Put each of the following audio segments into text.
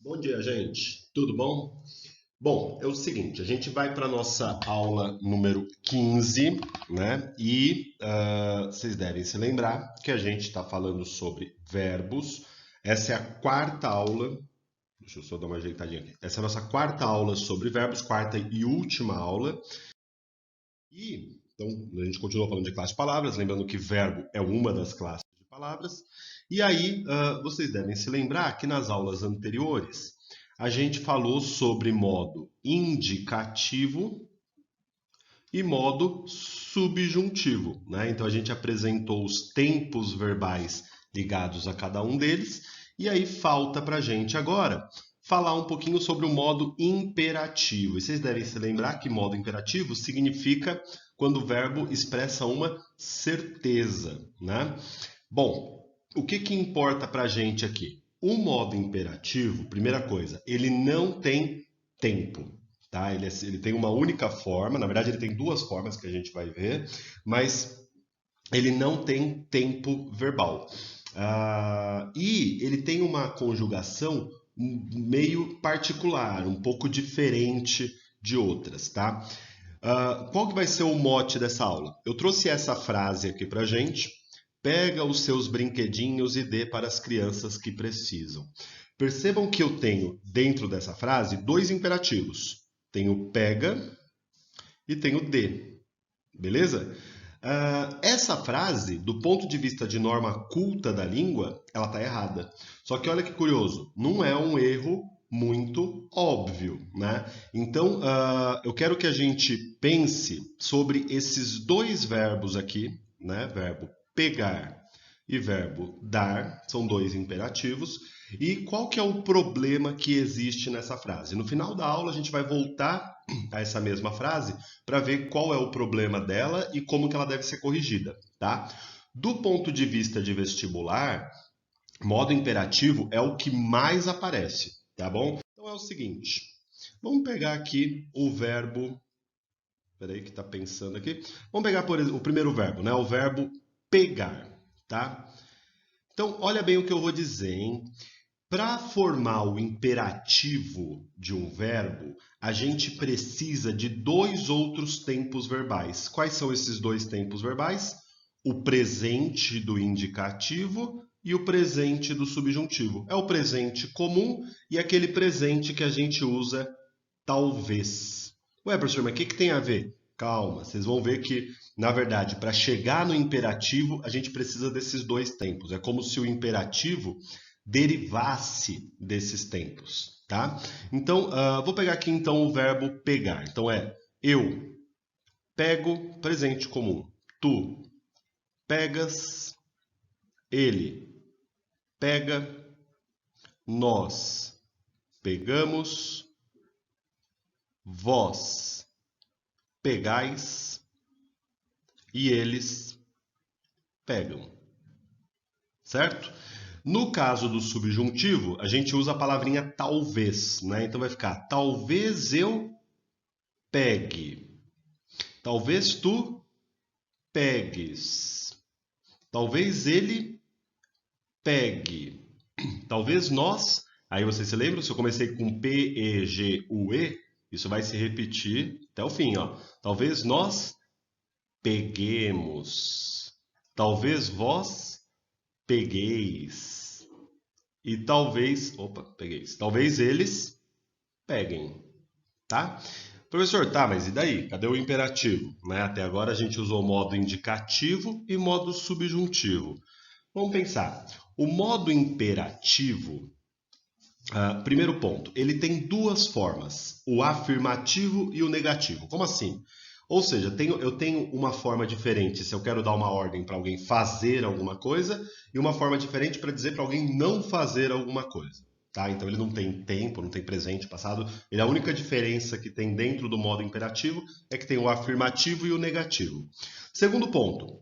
Bom dia, gente. Tudo bom? Bom, é o seguinte, a gente vai para a nossa aula número 15, né? Vocês devem se lembrar que a gente está falando sobre verbos. Essa é a quarta aula. Deixa eu só dar uma ajeitadinha aqui. Essa é a nossa quarta aula sobre verbos, quarta e última aula. Então, a gente continua falando de classe de palavras, lembrando que verbo é uma das classes de palavras. Vocês devem se lembrar que nas aulas anteriores a gente falou sobre modo indicativo e modo subjuntivo, né? Então a gente apresentou os tempos verbais ligados a cada um deles, e aí falta para a gente agora falar um pouquinho sobre o modo imperativo. E vocês devem se lembrar que modo imperativo significa quando o verbo expressa uma certeza, né? Bom, o que importa para a gente aqui? O modo imperativo, primeira coisa, ele não tem tempo, tá? Ele tem uma única forma, na verdade ele tem duas formas que a gente vai ver, mas ele não tem tempo verbal. E ele tem uma conjugação meio particular, um pouco diferente de outras, tá? Qual que vai ser o mote dessa aula? Eu trouxe essa frase aqui pra gente. Pega os seus brinquedinhos e dê para as crianças que precisam. Percebam que eu tenho, dentro dessa frase, dois imperativos. Tenho pega e tenho dê. Beleza? Essa frase, do ponto de vista de norma culta da língua, ela está errada. Só que olha que curioso, não é um erro muito óbvio, né? Então, eu quero que a gente pense sobre esses dois verbos aqui, né? Verbo pegar e verbo dar, são dois imperativos. E qual que é o problema que existe nessa frase? No final da aula a gente vai voltar a essa mesma frase para ver qual é o problema dela e como que ela deve ser corrigida, tá? Do ponto de vista de vestibular, modo imperativo é o que mais aparece, tá bom? Então é o seguinte, vamos pegar aqui o verbo... Peraí que tá pensando aqui. Vamos pegar o primeiro verbo, né? O verbo pegar, tá? Então, olha bem o que eu vou dizer, hein? Para formar o imperativo de um verbo, a gente precisa de dois outros tempos verbais. Quais são esses dois tempos verbais? O presente do indicativo e o presente do subjuntivo. É o presente comum e aquele presente que a gente usa talvez. Ué, professor, mas o que tem a ver? Calma, vocês vão ver que, na verdade, para chegar no imperativo, a gente precisa desses dois tempos. É como se o imperativo derivasse desses tempos, tá? Então, vou pegar aqui então o verbo pegar. Então eu pego, presente comum. Tu pegas, ele pega, nós pegamos, vós pegais e eles pegam, certo? No caso do subjuntivo, a gente usa a palavrinha talvez, né? Então vai ficar talvez eu pegue, talvez tu pegues, talvez ele pegue, talvez nós. Aí você se lembra? Se eu comecei com P-E-G-U-E, isso vai se repetir até o fim, ó. Talvez nós peguemos, talvez vós pegueis e talvez eles peguem, tá? Professor, tá, mas e daí? Cadê o imperativo? Né? Até agora a gente usou modo indicativo e modo subjuntivo. Vamos pensar. O modo imperativo, primeiro ponto, ele tem duas formas, o afirmativo e o negativo. Como assim? Ou seja, eu tenho uma forma diferente se eu quero dar uma ordem para alguém fazer alguma coisa e uma forma diferente para dizer para alguém não fazer alguma coisa. Tá? Então ele não tem tempo, não tem presente, passado. A única diferença que tem dentro do modo imperativo é que tem o afirmativo e o negativo. Segundo ponto,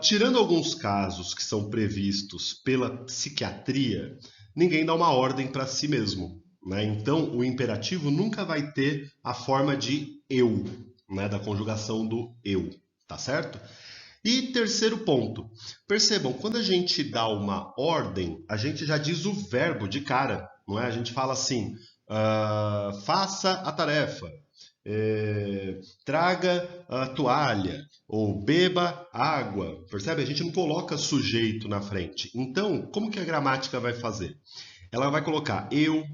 tirando alguns casos que são previstos pela psiquiatria, ninguém dá uma ordem para si mesmo. Né? Então o imperativo nunca vai ter a forma de eu, né, da conjugação do eu, tá certo? E terceiro ponto, percebam, quando a gente dá uma ordem, a gente já diz o verbo de cara. não é? A gente fala assim, faça a tarefa, traga a toalha, ou beba água, percebe? A gente não coloca sujeito na frente. Então, como que a gramática vai fazer? Ela vai colocar eu,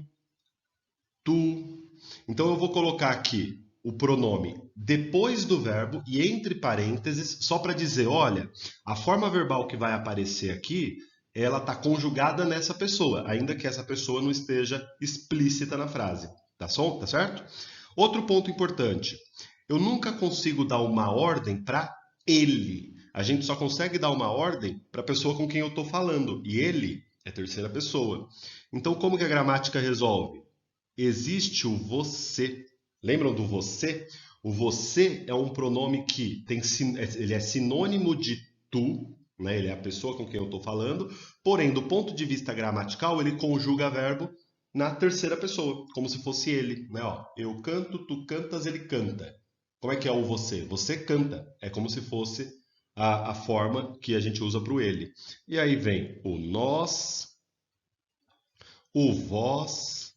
tu. Então eu vou colocar aqui o pronome depois do verbo e entre parênteses, só para dizer, olha, a forma verbal que vai aparecer aqui, ela está conjugada nessa pessoa, ainda que essa pessoa não esteja explícita na frase. Tá certo? Outro ponto importante, eu nunca consigo dar uma ordem para ele. A gente só consegue dar uma ordem para a pessoa com quem eu estou falando, e ele é terceira pessoa. Então, como que a gramática resolve? Existe o você. Lembram do você? O você é um pronome que ele é sinônimo de tu, né? Ele é a pessoa com quem eu estou falando, porém, do ponto de vista gramatical, ele conjuga verbo na terceira pessoa, como se fosse ele. Né? Ó, eu canto, tu cantas, ele canta. Como é que é o você? Você canta. É como se fosse a forma que a gente usa para o ele. E aí vem o nós, o vós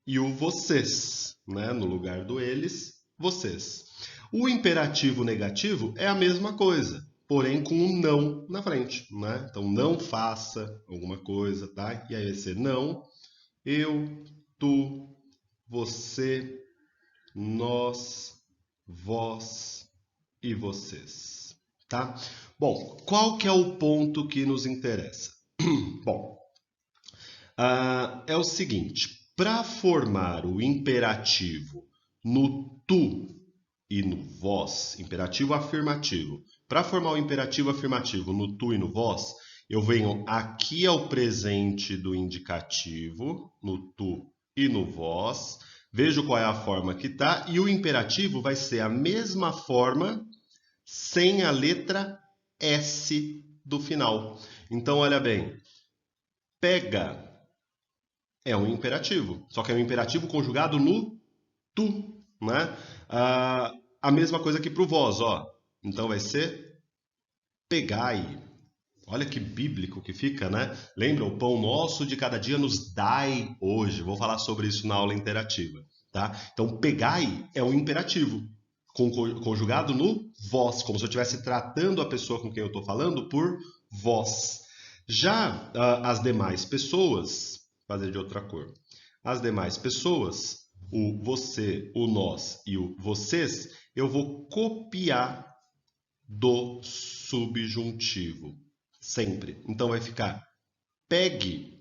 e o vocês, né? No lugar do eles, vocês. O imperativo negativo é a mesma coisa, porém com um não na frente, né? Então, não faça alguma coisa, tá? E aí vai ser não, eu, tu, você, nós, vós e vocês, tá? Bom, qual que é o ponto que nos interessa? Bom, é o seguinte, para formar o imperativo no tu e no vós, imperativo afirmativo, para formar o imperativo afirmativo no tu e no vós, eu venho aqui ao presente do indicativo, no tu e no vós, vejo qual é a forma que está, e o imperativo vai ser a mesma forma sem a letra S do final. Então, olha bem, pega é um imperativo, só que é um imperativo conjugado no tu, né? A mesma coisa aqui para o vós, ó. Então vai ser pegai. Olha que bíblico que fica, né? Lembra? O pão nosso de cada dia nos dai hoje. Vou falar sobre isso na aula interativa, tá? Então pegai é um imperativo conjugado no vós, como se eu estivesse tratando a pessoa com quem eu estou falando por vós. Já as demais pessoas, fazer de outra cor. As demais pessoas, o você, o nós e o vocês, eu vou copiar do subjuntivo. Sempre. Então vai ficar pegue.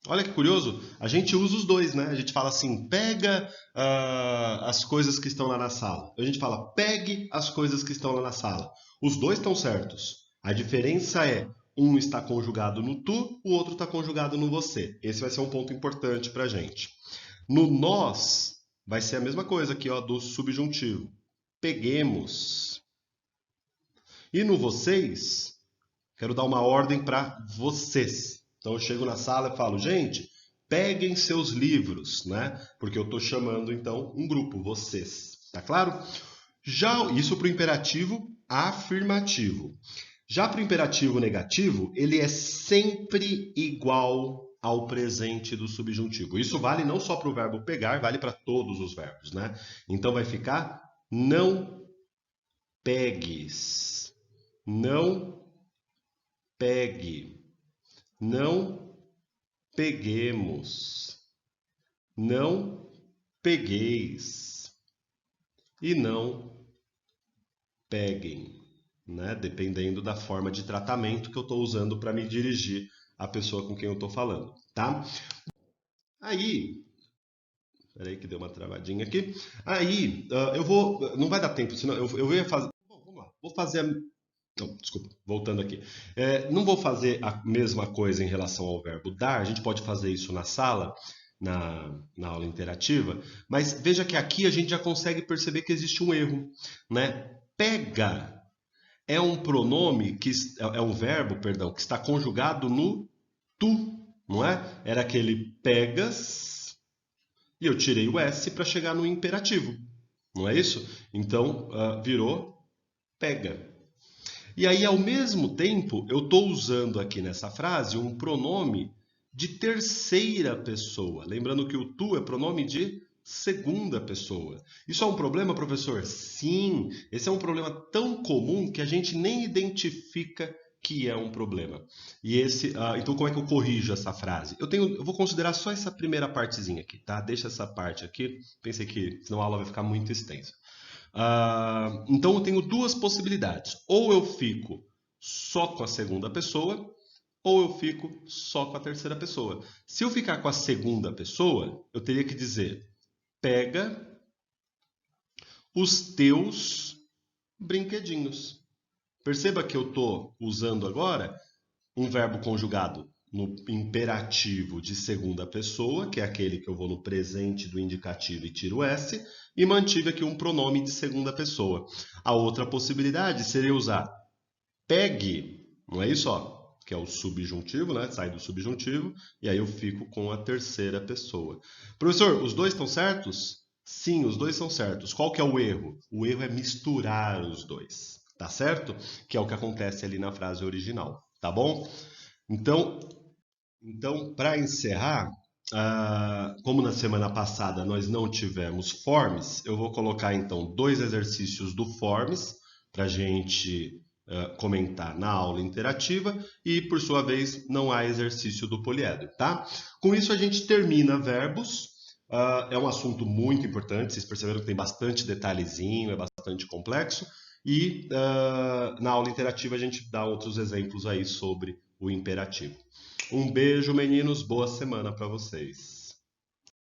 Olha que curioso, a gente usa os dois, né? A gente fala assim, pega as coisas que estão lá na sala. A gente fala, pegue as coisas que estão lá na sala. Os dois estão certos. A diferença é, um está conjugado no tu, o outro está conjugado no você. Esse vai ser um ponto importante para a gente. No nós, vai ser a mesma coisa aqui, ó, do subjuntivo. Peguemos. E no vocês, quero dar uma ordem para vocês. Então eu chego na sala e falo, gente, peguem seus livros, né? Porque eu estou chamando então um grupo, vocês. Tá claro? Já isso para o imperativo afirmativo. Já para o imperativo negativo, ele é sempre igual ao presente do subjuntivo. Isso vale não só para o verbo pegar, vale para todos os verbos, né? Então vai ficar não pegues, não pegue, não peguemos, não pegueis e não peguem, né? Dependendo da forma de tratamento que eu estou usando para me dirigir à pessoa com quem eu estou falando, tá? Aí, peraí que deu uma travadinha aqui. Aí, eu vou, não vai dar tempo, senão eu ia fazer. Bom, vamos lá. Vou fazer não, desculpa, voltando aqui. Não vou fazer a mesma coisa em relação ao verbo dar, a gente pode fazer isso na sala, na aula interativa, mas veja que aqui a gente já consegue perceber que existe um erro, né? Pega é um pronome que é um verbo, perdão, que está conjugado no tu, não é? Era aquele pegas e eu tirei o s para chegar no imperativo, não é isso? Então virou pega. E aí, ao mesmo tempo, eu estou usando aqui nessa frase um pronome de terceira pessoa. Lembrando que o tu é pronome de segunda pessoa. Isso é um problema, professor? Sim, esse é um problema tão comum que a gente nem identifica que é um problema. Então como é que eu corrijo essa frase? Eu vou considerar só essa primeira partezinha aqui, tá? Deixa essa parte aqui. Pensei que senão a aula vai ficar muito extensa. Então eu tenho duas possibilidades. Ou eu fico só com a segunda pessoa, ou eu fico só com a terceira pessoa. Se eu ficar com a segunda pessoa, eu teria que dizer: pega os teus brinquedinhos. Perceba que eu estou usando agora um verbo conjugado no imperativo de segunda pessoa, que é aquele que eu vou no presente do indicativo e tiro o S, e mantive aqui um pronome de segunda pessoa. A outra possibilidade seria usar pegue, não é isso? Ó, que é o subjuntivo, né? Sai do subjuntivo, e aí eu fico com a terceira pessoa. Professor, os dois estão certos? Sim, os dois são certos. Qual que é o erro? O erro é misturar os dois, tá certo? Que é o que acontece ali na frase original, tá bom? Então, para encerrar, como na semana passada nós não tivemos forms, eu vou colocar então dois exercícios do forms para a gente comentar na aula interativa e, por sua vez, não há exercício do poliedro, tá? Com isso a gente termina verbos. É um assunto muito importante, vocês perceberam que tem bastante detalhezinho, é bastante complexo. E na aula interativa a gente dá outros exemplos aí sobre o imperativo. Um beijo, meninos. Boa semana para vocês.